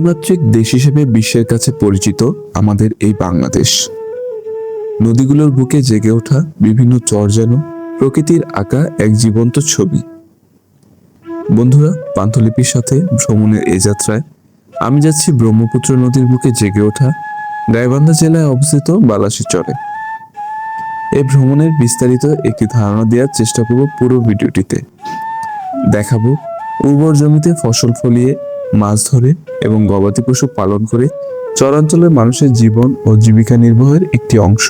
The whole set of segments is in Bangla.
নদীমাতৃক দেশ হিসেবে বিশ্বের কাছে পরিচিত আমাদের এই বাংলাদেশ। নদীগুলোর বুকে জেগে ওঠা বিভিন্ন চর যেন প্রকৃতির আঁকা এক জীবন্ত ছবি। বন্ধুরা, পান্থলিপির সাথে ভ্রমণের এই যাত্রায় আমি যাচ্ছি ব্রহ্মপুত্র নদীর বুকে জেগে ওঠা গাইবান্ধা জেলায় অবস্থিত বালাসী চরে। এই ভ্রমণের বিস্তারিত একটি ধারণা দেওয়ার চেষ্টা করব পুরো ভিডিওটিতে। দেখাবো উর্বর জমিতে ফসল ফলিয়ে, মাছ ধরে এবং গবাদি পশু পালন করে চরাঞ্চলের মানুষের জীবন ও জীবিকা নির্বাহের একটি অংশ।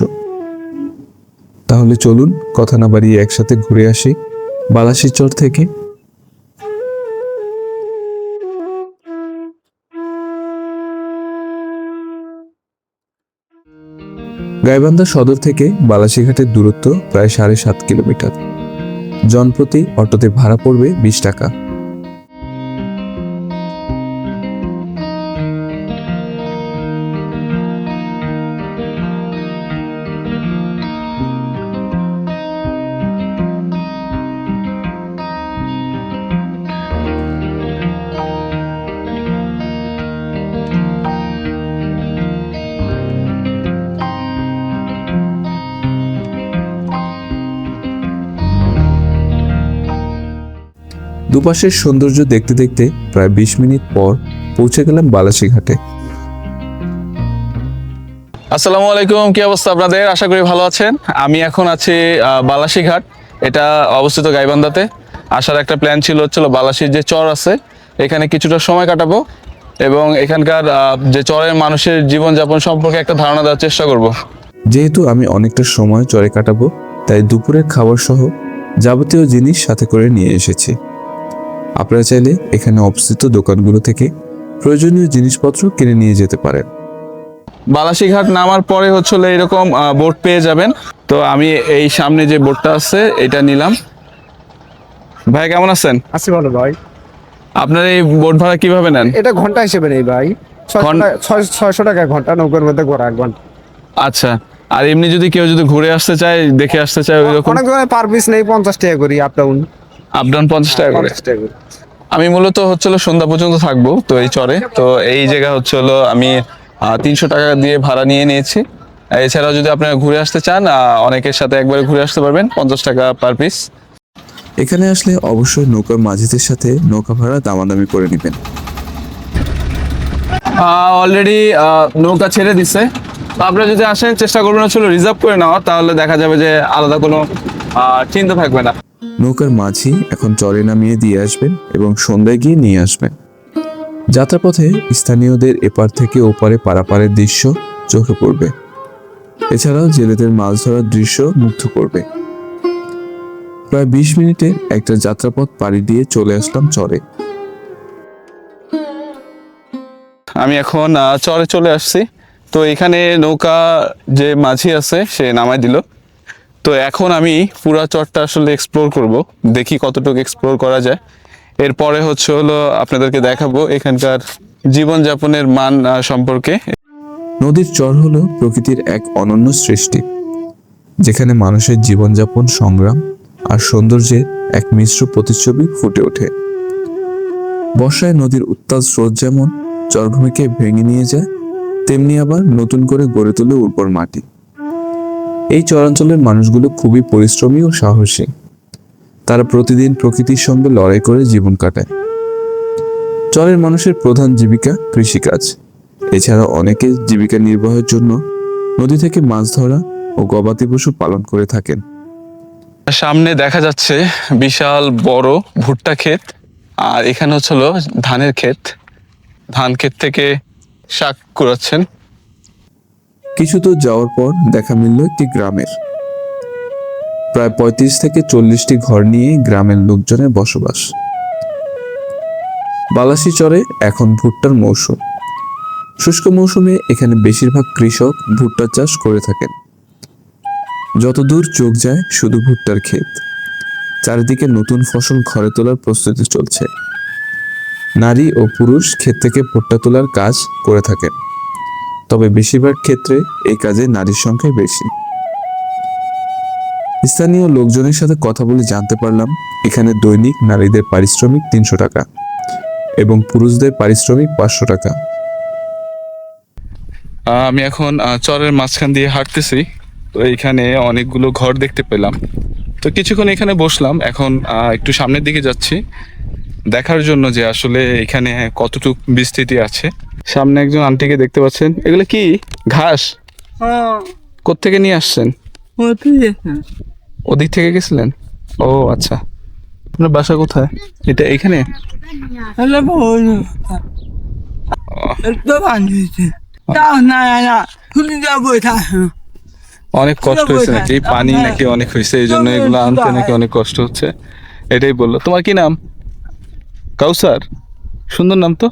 তাহলে চলুন কথা না বাড়িয়ে একসাথে ঘুরে আসি বালাসী চর থেকে। গাইবান্ধা সদর থেকে বালাসীঘাটের দূরত্ব প্রায় 7.5 কিলোমিটার। জনপ্রতি অটোতে ভাড়া পড়বে 20 টাকা। দুপাশের সৌন্দর্য দেখতে দেখতে প্রায় 20 মিনিট পর পৌঁছে গেলাম বালাসী ঘাটে। আসসালামু আলাইকুম, কি অবস্থা আপনাদের? আশা করি ভালো আছেন। আমি এখন আছি বালাসী ঘাট। এটা অবস্থিত গাইবান্ধাতে। আসার একটা প্ল্যান ছিল বালাসীর যে চর আছে এখানে কিছুটা সময় কাটাবো এবং এখানকার যে চরের মানুষের জীবনযাপন সম্পর্কে একটা ধারণা দেওয়ার চেষ্টা করব। যেহেতু আমি অনেকটা সময় চরে কাটাবো, তাই দুপুরের খাবার সহ যাবতীয় জিনিস সাথে করে নিয়ে এসেছি। আপনারা চাইলে এখানে অবস্থিত দোকানগুলো থেকে প্রয়োজনীয় জিনিসপত্র কিনে নিয়ে যেতে পারেন। বালাসী ঘাট নামার পরে এরকম বোট পেয়ে যাবেন। তো আমি এই সামনে যে বোটটা আছে এটা নিলাম। ভাই কেমন আছেন? আছি ভালো ভাই। আপনার এই বোট ভাড়া কিভাবে নেন? এটা ঘন্টা হিসেবে নেই ভাই, 600 টাকা ঘন্টা, নৌকার মধ্যে ঘোরা 1 ঘন্টা। আচ্ছা, আর এমনি যদি কেউ ঘুরে আসতে চায়, দেখে আসতে চায়, ওইরকম অনেক ধরনের পার পিস নেই, 50 টাকা করি আপ ডাউন। 50 টাকা করে। আমি মূলত সন্ধ্যা পর্যন্ত থাকবো তো এই চরে। তো এই জায়গা আমি 300 টাকা দিয়ে ভাড়া নিয়ে নিয়েছি। এছাড়াও যদি আপনারা ঘুরে আসতে চান, অনেকের সাথে একবারে ঘুরে আসতে পারবেন, 50 টাকা পার পিস। এখানে আসলে অবশ্যই নৌকার মাঝিদের সাথে নৌকা ভাড়া দামাদামি করে নেবেন। অলরেডি নৌকা ছেড়ে দিছে। তো আপনারা যদি আসেন, চেষ্টা করবেন রিজার্ভ করে নেওয়া, তাহলে দেখা যাবে যে আলাদা কোনো চিন্তা থাকবে না। নৌকার মাঝি এখন চরে নামিয়ে দিয়ে আসবেন এবং সন্ধ্যায় গিয়ে নিয়ে আসবেন। যাত্রাপথে স্থানীয়দের এপার থেকে ওপারে পারাপারের দৃশ্য চোখে পড়বে। এছাড়াও জেলেদের মাছ ধরার দৃশ্য মুগ্ধ করবে। প্রায় 20 মিনিটের একটা যাত্রাপথ পাড়ি দিয়ে চলে আসলাম চরে। আমি এখন চরে চলে আসছি। তো এখানে নৌকা যে মাঝি আছে সে নামাই দিল। তো এখন আমি পুরা চরটা এক্সপ্লোর করব, দেখি কতটুকু এক্সপ্লোর করা যায়। এরপরে আপনাদেরকে দেখাবো এখানকার জীবনযাপনের মান সম্পর্কে। নদীর চর হলো প্রকৃতির এক অনন্য সৃষ্টি, যেখানে মানুষের জীবনযাপন, সংগ্রাম আর সৌন্দর্যের এক মিশ্র প্রতিচ্ছবি ফুটে ওঠে। বর্ষায় নদীর উত্তাল স্রোত যেমন চরভূমিকে ভেঙে নিয়ে যায়, তেমনি আবার নতুন করে গড়ে তোলে উর্বর মাটি। এই চরাঞ্চলের মানুষগুলো খুবই পরিশ্রমী ও সাহসী। তারা প্রতিদিন প্রকৃতির সঙ্গে লড়াই করে জীবন কাটায়। চরের মানুষের প্রধান জীবিকা কৃষিকাজ। এছাড়া অনেকে জীবিকা নির্বাহের জন্য নদী থেকে মাছ ধরা ও গবাদি পশু পালন করে থাকেন। সামনে দেখা যাচ্ছে বিশাল বড় ভুট্টা ক্ষেত, আর এখানে ধানের ক্ষেত। ধান ক্ষেত থেকে শাক কুড়াচ্ছেন। কিছু দূর যাওয়ার পর দেখা মিলল একটি গ্রামের। প্রায় 35 থেকে 40টি ঘর নিয়ে গ্রামের লোকজনের বসবাস। বালাসী চরে এখন ভুট্টার মৌসুম। শুষ্ক মৌসুমে এখানে বেশিরভাগ কৃষক ভুট্টা চাষ করে থাকেন। যতদূর চোখ যায় শুধু ভুট্টার ক্ষেত। চারিদিকে নতুন ফসল ঘরে তোলার প্রস্তুতি চলছে। নারী ও পুরুষ ক্ষেত থেকে ভুট্টা তোলার কাজ করে থাকেন, তবে বেশিরভাগ ক্ষেত্রে এই কাজে নারীর সংখ্যাই বেশি। স্থানীয় লোকজনের সাথে কথা বলে জানতে পারলাম এখানে দৈনিক নারীদের পারিশ্রমিক 300 টাকা এবং পুরুষদের পারিশ্রমিক 500 টাকা। আমি এখন চরের মাঝখান দিয়ে হাঁটতেছি। তো এইখানে অনেকগুলো ঘর দেখতে পেলাম। তো কিছুক্ষণ এখানে বসলাম, এখন একটু সামনের দিকে যাচ্ছি দেখার জন্য যে আসলে এখানে কতটুকু বিস্তৃতি আছে। সামনে একজন আন্টিকে দেখতে পাচ্ছেন, এগুলো কি ঘাস? কোত্থেকে নিয়ে আসছেন? ওদিক থেকে গেছিলেন? ও আচ্ছা, আপনার বাসা কোথায়? এটা এইখানে? অনেক কষ্ট হয়েছে নাকি, পানি নাকি অনেক হয়েছে, এই জন্য এগুলো আনতে নাকি অনেক কষ্ট হচ্ছে, এটাই বললো। তোমার কি নাম? কাউসার, সুন্দর নাম তো।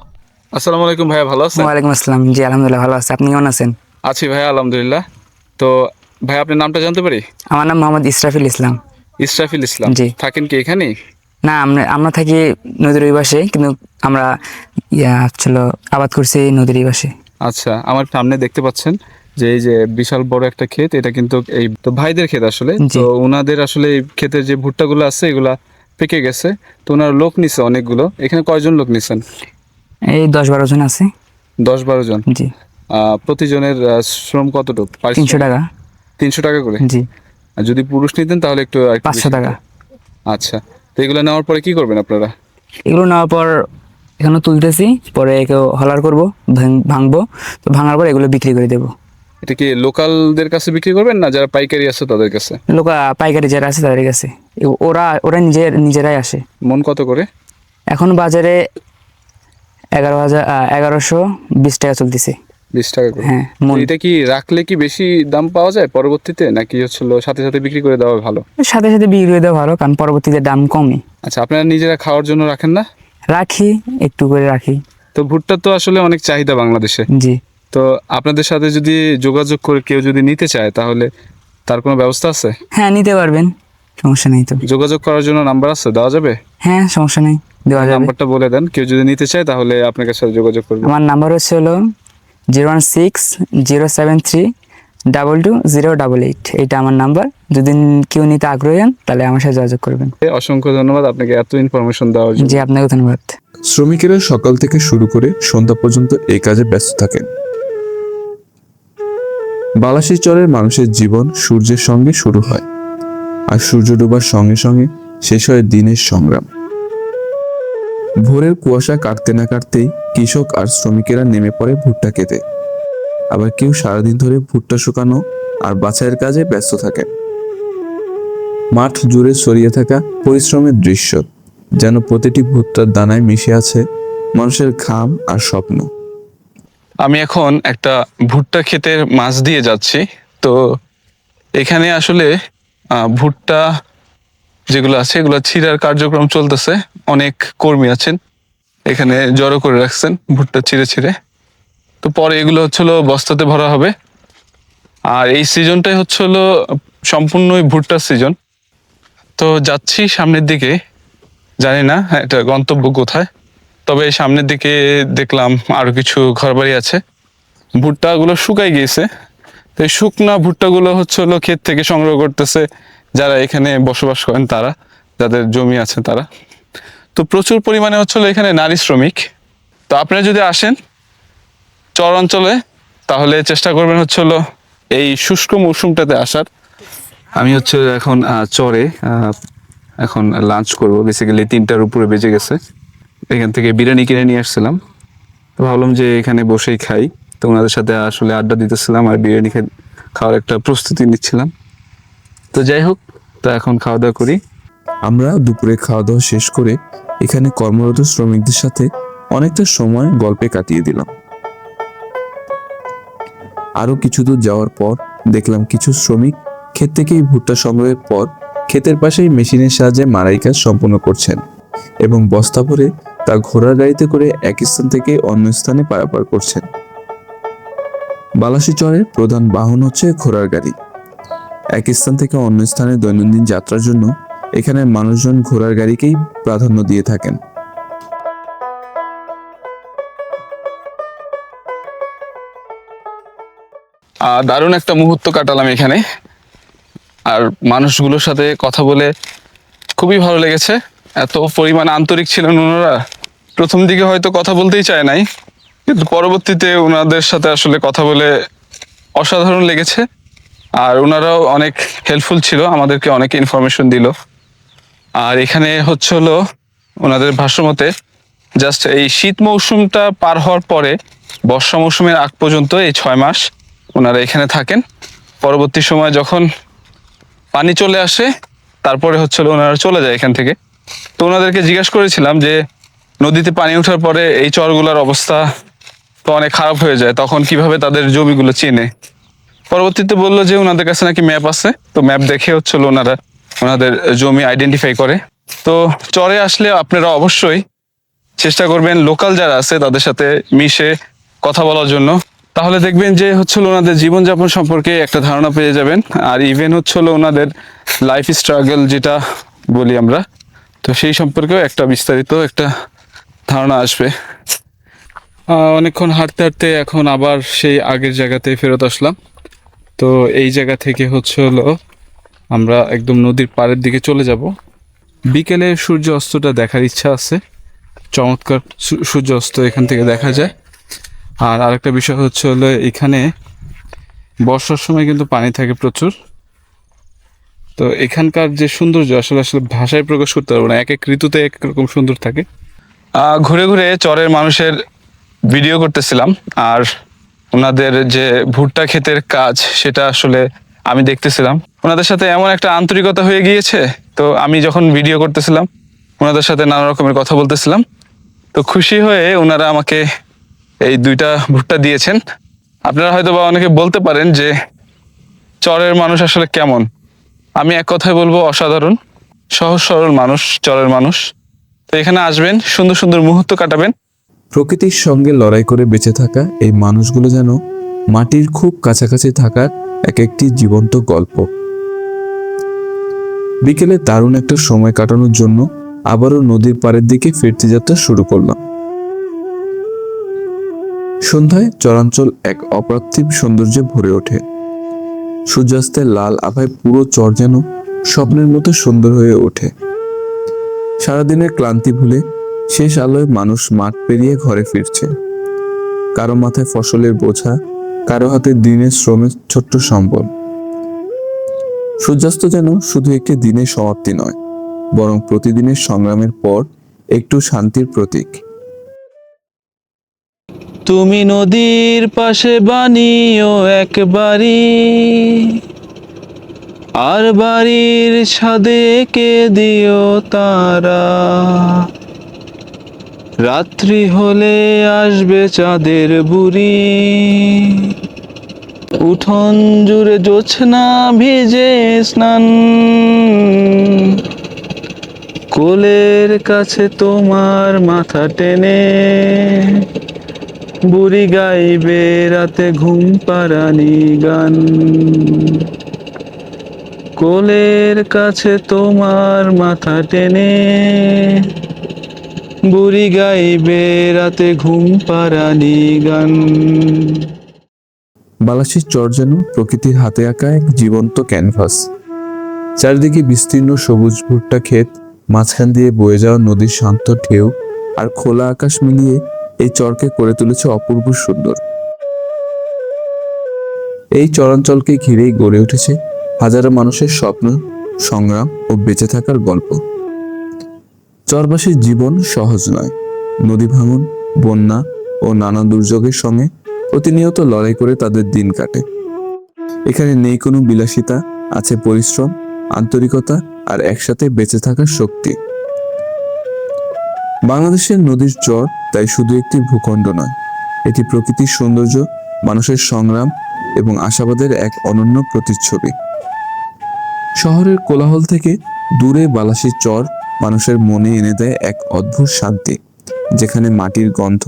আসসালামু আলাইকুম ভাইয়া, ভালো আছেন? ওয়ালাইকুম আসসালাম। জি আলহামদুলিল্লাহ ভালো আছে, আপনি কেমন আছেন? আছি ভাইয়া আলহামদুলিল্লাহ। তো ভাই আপনার নামটা জানতে পারি? আমার নাম মোহাম্মদ ইসরাফিল ইসলাম। ইসরাফিল ইসলাম। জি। থাকেন কি এখানেই? না, আমরা থাকি নদীর ওই পাশে, কিন্তু আমরা ছিল আবাদ করছি এই নদীর এই পাশে। আচ্ছা, আমার সামনে দেখতে পাচ্ছেন যে এই যে বিশাল বড় একটা ক্ষেত, এটা কিন্তু এই তো ভাইদের ক্ষেত আসলে। জি। তো ওনাদের আসলে এই ক্ষেতের যে ভুট্টাগুলো আছে এগুলা পেকে গেছে, তো ওনারা লোক নিছে অনেকগুলো। এখানে কয়জন লোক নিছেন? এই 10-12 জন আছে। 10-12 জন। জি। প্রতিজনের শ্রম কতটুকু? 300 টাকা। 300 টাকা করে? জি। আর যদি পুরুষ নিতেন তাহলে একটু 500 টাকা। আচ্ছা, তো এগুলো নেওয়ার পরে কি করবেন আপনারা? এগুলো নেওয়ার পর এখানে তুলতেছি, পরে একেও হলার করবো, ভাঙবো। তো ভাঙার পর এগুলো বিক্রি করে দেবো। এটা কি লোকালদের কাছে বিক্রি করবেন না যারা পাইকারি আছে তাদের কাছে? পাইকারি যারা আছে তাদের কাছে। ওরা নিজেরাই আসে। মন কত করে? এখন বাজারে 1120 টাকা চলতেছে। 20 টাকা করে? হ্যাঁ, তো এটা কি রাখলে কি বেশি দাম পাওয়া যায় পরবর্তীতে, নাকি হচ্ছিল সাথে সাথে বিক্রি করে দেওয়া ভালো? সাথে সাথে বিক্রি করে দেওয়া ভালো, কারণ পরবর্তীতে দাম কমে। আচ্ছা, আপনারা নিজেরা খাওয়ার জন্য রাখেন না? রাখি, একটু করে রাখি। তো ভুট্টা তো আসলে অনেক চাহিদা বাংলাদেশে। জি। তো আপনাদের সাথে যদি যোগাযোগ করে কেউ যদি নিতে চায় তাহলে তার কোনো ব্যবস্থা আছে? হ্যাঁ, নিতে পারবেন, সমস্যা নেই। তো যোগাযোগ করার জন্য নাম্বার আছে, দেওয়া যাবে? হ্যাঁ, সমস্যা নেই, দেওয়া যাবে। নাম্বারটা বলে দেন, কেউ যদি নিতে চায় তাহলে আপনার সাথে যোগাযোগ করবে। আমার নাম্বার হলো 016-073-222088। এটা আমার নাম্বার। যদি কেউ নিতে আগ্রহী হন তাহলে আমার সাথে যোগাযোগ করবেন। অসংখ্য ধন্যবাদ আপনাকে এত ইনফরমেশন দেওয়ার জন্য। জি, আপনাকে ধন্যবাদ। শ্রমিকেরা সকাল থেকে শুরু করে সন্ধ্যা পর্যন্ত এই কাজে ব্যস্ত থাকেন। বালাসী চরের মানুষের জীবন সূর্যের সঙ্গে শুরু হয়, আর সূর্য ডোবার সঙ্গে সঙ্গে শেষ হয় দিনের সংগ্রাম। ভোরের কুয়াশা কাটতে না কাটতেই কৃষক আর শ্রমিকেরা নেমে পড়ে ভুট্টা খেতে। আবার কেউ সারাদিন ধরে ভুট্টা শুকানো আর বাছাইয়ের কাজে ব্যস্ত থাকেন। মাঠ জুড়ে ছড়িয়ে থাকা পরিশ্রমের দৃশ্য, যেন প্রতিটি ভুট্টার দানায় মিশে আছে মানুষের ঘাম আর স্বপ্ন। আমি এখন একটা ভুট্টা ক্ষেতের মাছ দিয়ে যাচ্ছি। তো এখানে আসলে ভুট্টা যেগুলো আছে এগুলো ছিঁড়ার কার্যক্রম চলতেছে। অনেক কর্মী আছেন এখানে, জড়ো করে রাখছেন ভুট্টা ছিঁড়ে ছিঁড়ে। তো পরে এগুলো হচ্ছিল বস্তাতে ভরা হবে। আর এই সিজনটাই হচ্ছিল সম্পূর্ণই ভুট্টার সিজন। তো যাচ্ছি সামনের দিকে, জানি না এটা গন্তব্য কোথায়, তবে সামনের দিকে দেখলাম আরো কিছু ঘরবাড়ি আছে। ভুট্টাগুলো শুকাই গিয়েছে, তো এই শুকনা ভুট্টাগুলো হচ্ছিল ক্ষেত থেকে সংগ্রহ করতেছে যারা এখানে বসবাস করেন, তারা যাদের জমি আছে তারা। তো প্রচুর পরিমাণে হচ্ছিল এখানে নারী শ্রমিক। তো আপনারা যদি আসেন চর অঞ্চলে তাহলে চেষ্টা করবেন হচ্ছিল এই শুষ্ক মৌসুমটাতে আসার। আমি হচ্ছে এখন চরে এখন লাঞ্চ করব। বেসিক্যালি 3টার উপরে বেজে গেছে। এখান থেকে বিরিয়ানি কিনে নিয়ে আসছিলাম, তো ভাবলাম যে এখানে বসেই খাই। তো ওনাদের সাথে আসলে আড্ডা দিতেছিলাম আর বিরিয়ানি খাওয়ার একটা প্রস্তুতি নিচ্ছিলাম। তো যাই হোক, তো এখন খাওয়া দাওয়া করি। আমরা দুপুরে খাওয়া দাওয়া শেষ করে এখানে কর্মরত শ্রমিকদের সাথে অনেকটা সময় গল্পে কাটিয়ে দিলাম। আরো কিছু দূর যাওয়ার পর দেখলাম কিছু শ্রমিক ক্ষেত থেকেই ভুট্টা সংগ্রহের পর ক্ষেতের পাশেই মেশিনের সাহায্যে মাড়াই কাজ সম্পন্ন করছেন এবং বস্তা ভরে তা ঘোড়ার গাড়িতে করে এক স্থান থেকে অন্য স্থানে পারাপার করছেন। বালাসী চরের প্রধান বাহন হচ্ছে ঘোড়ার গাড়ি। এক স্থান থেকে অন্য স্থানে দৈনন্দিন যাত্রার জন্য এখানে মানুষজন ঘোড়ার গাড়িকেই প্রাধান্য দিয়ে থাকেন। দারুণ একটা মুহূর্ত কাটালাম এখানে, আর মানুষগুলোর সাথে কথা বলে খুবই ভালো লেগেছে। এত পরিমাণ আন্তরিক ছিলেন ওনারা। প্রথম দিকে হয়তো কথা বলতেই চায় নাই, কিন্তু পরবর্তীতে ওনাদের সাথে আসলে কথা বলে অসাধারণ লেগেছে। আর ওনারাও অনেক হেল্পফুল ছিল, আমাদেরকে অনেক ইনফরমেশন দিল। আর এখানে হচ্ছে হলো ওনাদের ভাষ্যমতে জাস্ট এই শীত মৌসুমটা পার হওয়ার পরে বর্ষা মৌসুমের আগ পর্যন্ত এই 6 মাস ওনারা এখানে থাকেন। পরবর্তী সময় যখন পানি চলে আসে তারপরে হচ্ছে হলো ওনারা চলে যায় এখান থেকে। তো ওনাদেরকে জিজ্ঞাসা করেছিলাম যে নদীতে পানি ওঠার পরে এই চরগুলোর অবস্থা তো অনেক খারাপ হয়ে যায়, তখন কিভাবে তাদের জমিগুলো চেনে। পরবর্তীতে বললো যে ওনাদের কাছে নাকি ম্যাপ আছে, তো ম্যাপ দেখে হচ্ছিল ওনারা ওনাদের জমি আইডেন্টিফাই করে। তো চরে আসলে আপনারা অবশ্যই চেষ্টা করবেন লোকাল যারা আছে তাদের সাথে মিশে কথা বলার জন্য, তাহলে দেখবেন যে হচ্ছিল ওনাদের জীবনযাপন সম্পর্কে একটা ধারণা পেয়ে যাবেন। আর ইভেন হচ্ছিল ওনাদের লাইফ স্ট্রাগল যেটা বলি আমরা, তো সেই সম্পর্কেও একটা বিস্তারিত একটা ধারণা আসবে। অনেকক্ষণ হাঁটতে হাঁটতে এখন আবার সেই আগের জায়গাতে ফেরত আসলাম। তো এই জায়গা থেকে হচ্ছে হলো আমরা একদম নদীর পাড়ের দিকে চলে যাব। বিকেলে সূর্য অস্তটা দেখার ইচ্ছা আছে, চমৎকার সূর্য অস্ত এখান থেকে দেখা যায়। আর আরেকটা বিষয় হচ্ছে হলো এখানে বর্ষার সময় কিন্তু পানি থাকে প্রচুর। তো এখানকার যে সৌন্দর্য আসলে আসলে ভাষায় প্রকাশ করতে পারবো না, এক এক ঋতুতে এক এক রকম সুন্দর থাকে। ঘুরে ঘুরে চরের মানুষের ভিডিও করতেছিলাম, আর ওনাদের যে ভুট্টা ক্ষেতের কাজ সেটা আসলে আমি দেখতেছিলাম। ওনাদের সাথে এমন একটা আন্তরিকতা হয়ে গিয়েছে, তো আমি যখন ভিডিও করতেছিলাম ওনাদের সাথে নানা রকমের কথা বলতেছিলাম। তো খুশি হয়ে ওনারা আমাকে এই 2টা ভুট্টা দিয়েছেন। আপনারা হয়তো বা অনেকে বলতে পারেন যে চরের মানুষ আসলে কেমন। আমি এক কথায় বলবো অসাধারণ, সহজ সরল মানুষ চরের মানুষ। তো এখানে আসবেন, সুন্দর সুন্দর মুহূর্ত কাটাবেন। প্রকৃতির সঙ্গে লড়াই করে বেঁচে থাকা এই মানুষগুলো যেন মাটির খুব কাছাকাছি থাকার এক একটি জীবন্ত গল্প। বিকেলে দারুণ একটা সময় কাটানোর জন্য আবারও নদীর পাড়ের দিকে ফিরতে যাত্রা শুরু করলাম। সন্ধ্যায় চরাঞ্চল এক অপার্থিব সৌন্দর্যে ভরে ওঠে। সূর্যাস্তের লাল আভায় পুরো চর যেন স্বপ্নের মতো সুন্দর হয়ে ওঠে। সারাদিনের ক্লান্তি ভুলে শেষ আলোয় মানুষ মাঠ পেরিয়ে ঘরে ফিরছে। কারো মাথায় ফসলের বোঝা, কারো হাতে দিনের শ্রমের ছোট্ট সম্বল। সূর্যাস্ত যেন শুধু একটি দিনের সমাপ্তি নয়, বরং প্রতিদিনের সংগ্রামের পর একটু শান্তির প্রতীক। তুমি নদীর পাশে বানিও এক বাড়ি, আর বাড়ির ছাদে কে দিও তারা। রাত্রি হলে আসবে চাঁদের বুড়ি, উঠোন জুড়ে জোছনা ভিজে স্নান। কোলের কাছে তোমার মাথা টেনে বুড়ি গাইবে রাতে ঘুম পাড়ানি গান। কোলের কাছে তোমার মাথা টেনে বুড়ি গাইবে রাতে ঘুম পাড়ানি গান। বালাসির চর যেন প্রকৃতির হাতে আঁকা এক জীবন্ত ক্যানভাস। চারিদিকে বিস্তীর্ণ সবুজ ভুট্টা ক্ষেত, মাঝখান দিয়ে বয়ে যাওয়া নদীর শান্ত ঢেউ আর খোলা আকাশ মিলিয়ে এই চরকে করে তুলেছে অপূর্ব সুন্দর। এই চরাঞ্চলকে ঘিরেই গড়ে উঠেছে হাজারো মানুষের স্বপ্ন, সংগ্রাম ও বেঁচে থাকার গল্প। চরবাসীর জীবন সহজ নয়। নদী ভাঙন, বন্যা ও নানা দুর্যোগের সঙ্গে প্রতিনিয়ত লড়াই করে তাদের দিন কাটে। এখানে নেই কোনো বিলাসিতা, আছে পরিশ্রম, আন্তরিকতা আর একসাথে বেঁচে থাকার শক্তি। বাংলাদেশের নদীর চর তাই শুধু একটি ভূখণ্ড নয়, এটি প্রকৃতির সৌন্দর্য, মানুষের সংগ্রাম এবং আশাবাদের এক অনন্য প্রতিচ্ছবি। শহরের কোলাহল থেকে দূরে বালাসির চর মানুষের মনে এনে দেয় এক অদ্ভুত শান্তি, যেখানে মাটির গন্ধ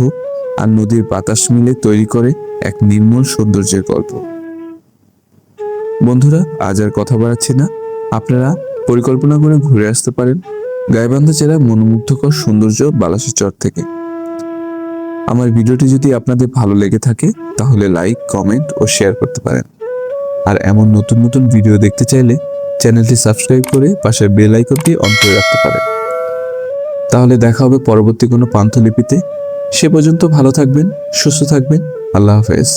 আর নদীর বাতাস মিলে তৈরি করে এক নির্মল সৌন্দর্যের গল্প। বন্ধুরা, আজ আর কথা বাড়াচ্ছি না, আপনারা পরিকল্পনা করে ঘুরে আসতে পারেন গাইবান্ধা জেলার মনোমুগ্ধকর সৌন্দর্য বালাসির চর থেকে। আমার ভিডিওটি যদি আপনাদের ভালো লেগে থাকে তাহলে লাইক, কমেন্ট ও শেয়ার করতে পারেন। আর এমন নতুন নতুন ভিডিও দেখতে চাইলে চ্যানেলটি সাবস্ক্রাইব করে পাশের বেল আইকনটি অন করে রাখতে পারেন। তাহলে দেখা হবে পরবর্তী কোনো পান্থলিপিতে। সে পর্যন্ত ভালো থাকবেন, সুস্থ থাকবেন। আল্লাহ হাফেজ।